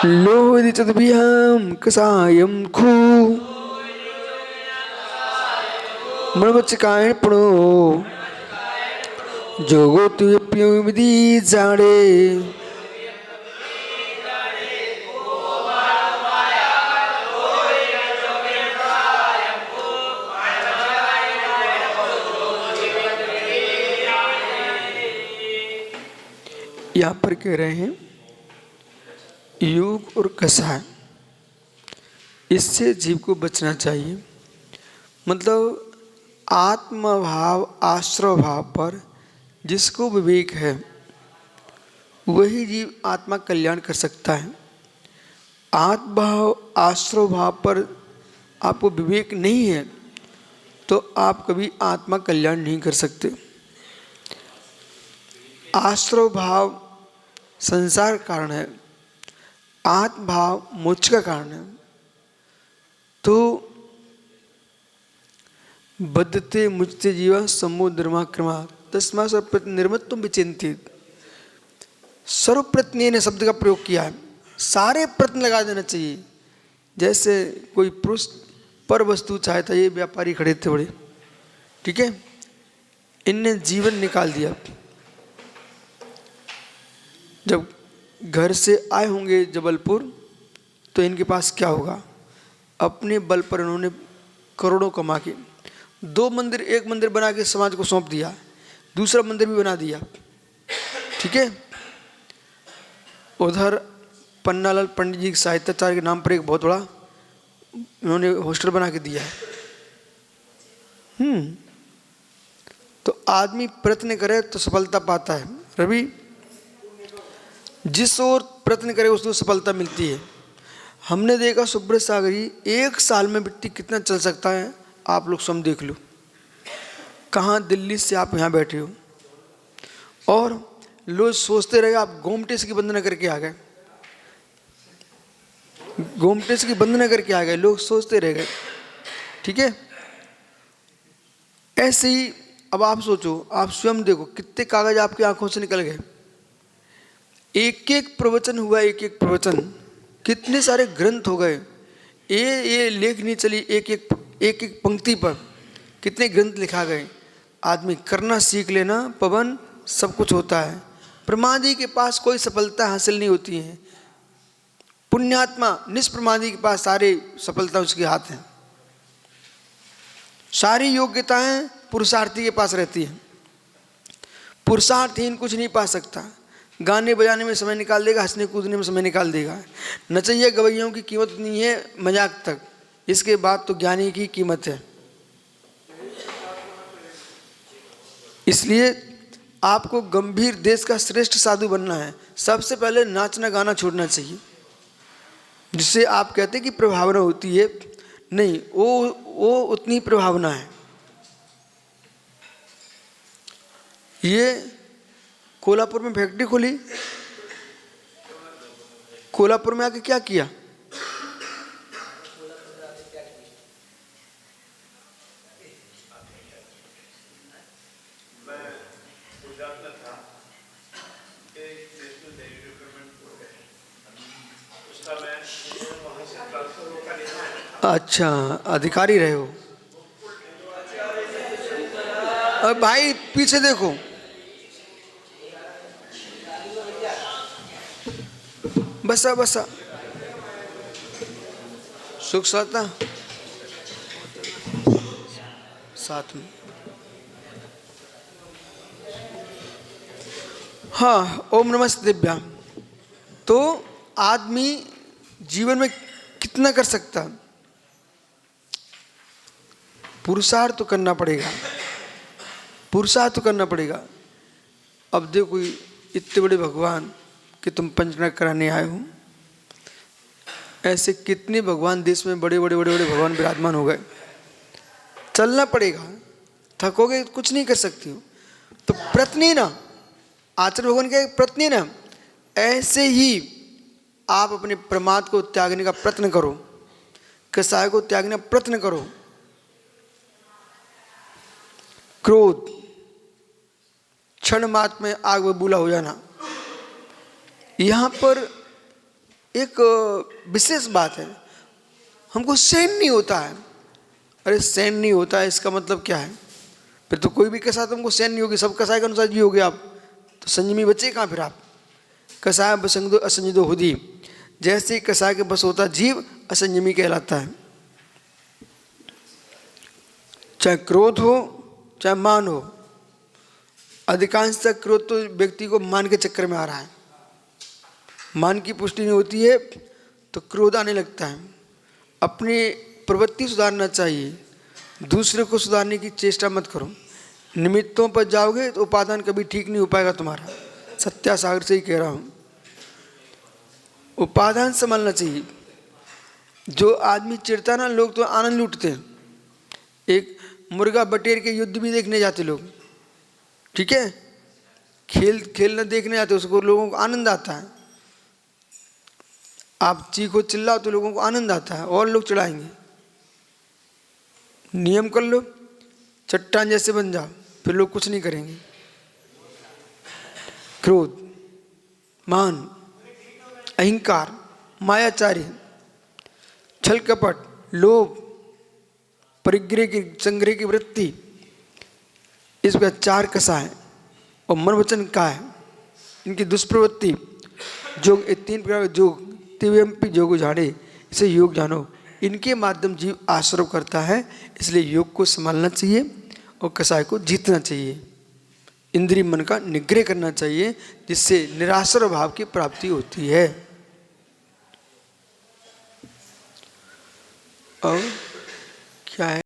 लोहितद्भियां कषायं खू मृगचकायन पुणो जोगो तुप्यो विधि जाड़े। यहाँ पर कह रहे हैं योग और कषाय, इससे जीव को बचना चाहिए। मतलब आत्मभाव आश्रव भाव पर जिसको विवेक है वही जीव आत्मा कल्याण कर सकता है। आत्मभाव आश्रव भाव पर आपको विवेक नहीं है तो आप कभी आत्मा कल्याण नहीं कर सकते। आश्रव भाव संसार का कारण है, आत्मभाव मोक्ष का कारण है। तो बद्धते मुझते जीवा समुद्रमा क्रमा तस्मा सर्वप्रति निर्मत्व विचिंतित। सर्वप्रत्न ने शब्द का प्रयोग किया है, सारे प्रत्न लगा देना चाहिए। जैसे कोई पुरुष पर वस्तु चाहता, ये व्यापारी खड़े थे बड़े, ठीक है, इनने जीवन निकाल दिया। जब घर से आए होंगे जबलपुर तो इनके पास क्या होगा, अपने बल पर इन्होंने करोड़ों कमा के दो मंदिर, एक मंदिर बना के समाज को सौंप दिया, दूसरा मंदिर भी बना दिया, ठीक है। उधर पन्नालाल पंडित जी साहित्याचार्य के नाम पर एक बहुत बड़ा इन्होंने हॉस्टल बना के दिया है। तो आदमी प्रयत्न करे तो सफलता पाता है। रवि, जिस ओर प्रयत्न करे उसको सफलता मिलती है। हमने देखा सुब्रत सागरी 1 साल में मिट्टी कितना चल सकता है, आप लोग स्वयं देख लो। कहाँ दिल्ली से आप यहाँ बैठे हो और लोग सोचते रहे आप गोमटेस की वंदना करके आ गए, गोमटेस की वंदना करके आ गए, लोग सोचते रह गए, ठीक है। ऐसे ही अब आप सोचो, आप स्वयं देखो कितने कागज आपकी आंखों से निकल गए। एक एक प्रवचन हुआ, एक एक प्रवचन, कितने सारे ग्रंथ हो गए। ये लेख नहीं चली, एक एक पंक्ति पर कितने ग्रंथ लिखा गए। आदमी करना सीख लेना, पवन सब कुछ होता है। प्रमादी के पास कोई सफलता हासिल नहीं होती है। पुण्यात्मा निष्प्रमादी के पास सारी सफलता उसके हाथ है। सारी योग्यताएं पुरुषार्थी के पास रहती है। पुरुषार्थहीन कुछ नहीं पा सकता। गाने बजाने में समय निकाल देगा, हंसने कूदने में समय निकाल देगा। नचैया गवैयों की कीमत नहीं है मजाक तक, इसके बाद तो ज्ञानी की कीमत है। इसलिए आपको गंभीर देश का श्रेष्ठ साधु बनना है। सबसे पहले नाचना गाना छोड़ना चाहिए, जिससे आप कहते हैं कि प्रभावना होती है, नहीं, वो उतनी प्रभावना है। ये कोल्हापुर में फैक्ट्री खोली, कोल्हापुर में आके क्या किया, अच्छा अधिकारी रहे हो। अब भाई पीछे देखो, बसा बसा सुख साता साथ में। हाँ, ओम नमस्ते दिव्या। तो आदमी जीवन में कितना कर सकता, पुरुषार्थ तो करना पड़ेगा, पुरुषार्थ तो करना पड़ेगा। अब देखो इतने बड़े भगवान कि तुम पंचनाद कराने आए हो, ऐसे कितने भगवान देश में बड़े बड़े बड़े बड़े भगवान विराजमान हो गए। चलना पड़ेगा, थकोगे कुछ नहीं कर सकती हो। तो प्रयत्न ना, आचार्य भगवान का एक प्रयत्न ना, ऐसे ही आप अपने प्रमाद को त्यागने का प्रयत्न करो, कसाय को त्यागने का प्रयत्न करो। क्रोध क्षण मात्र में आग बबूला हो जाना। यहाँ पर एक विशेष बात है, हमको सहन नहीं होता है। अरे सहन नहीं होता है इसका मतलब क्या है? फिर तो कोई भी कसाय तुमको सहन नहीं होगी, सब कसाय के अनुसार जियोगे आप, तो संयमी बचे कहाँ फिर आप? कसाय बसंग दो असंजदो हुदी, जैसे कसाय के बस होता जीव असंयमी कहलाता है। चाहे क्रोध हो चाहे मान हो, अधिकांशतः क्रोध तो व्यक्ति को मान के चक्कर में आ रहा है। मान की पुष्टि नहीं होती है तो क्रोध आने लगता है। अपनी प्रवृत्ति सुधारना चाहिए, दूसरे को सुधारने की चेष्टा मत करो। निमित्तों पर जाओगे तो उपादान कभी ठीक नहीं हो पाएगा तुम्हारा, सत्यासागर से ही कह रहा हूँ। उपादान संभालना चाहिए। जो आदमी चिढ़ता ना, लोग तो आनंद लूटते हैं। एक मुर्गा बटेर के युद्ध भी देखने जाते लोग, ठीक है, खेलना देखने जाते, उसको लोगों को आनंद आता है। आप चीखो चिल्लाओ तो लोगों को आनंद आता है और लोग चिढ़ाएंगे। नियम कर लो, चट्टान जैसे बन जाओ, फिर लोग कुछ नहीं करेंगे। क्रोध, मान, अहंकार, मायाचारी, छल कपट, लोभ, परिग्रह की संग्रह की वृत्ति, इस प्रकार चार कसाय और मन वचन का है, इनकी दुष्प्रवृत्ति जोग, ये तीन प्रकार के जोग, तिव्यम्पि जोग झाड़े, इसे योग जानो। इनके माध्यम जीव आश्रव करता है, इसलिए योग को संभालना चाहिए और कसाय को जीतना चाहिए। इंद्रिय मन का निग्रह करना चाहिए, जिससे निराश्रय भाव की प्राप्ति होती है। और क्या है?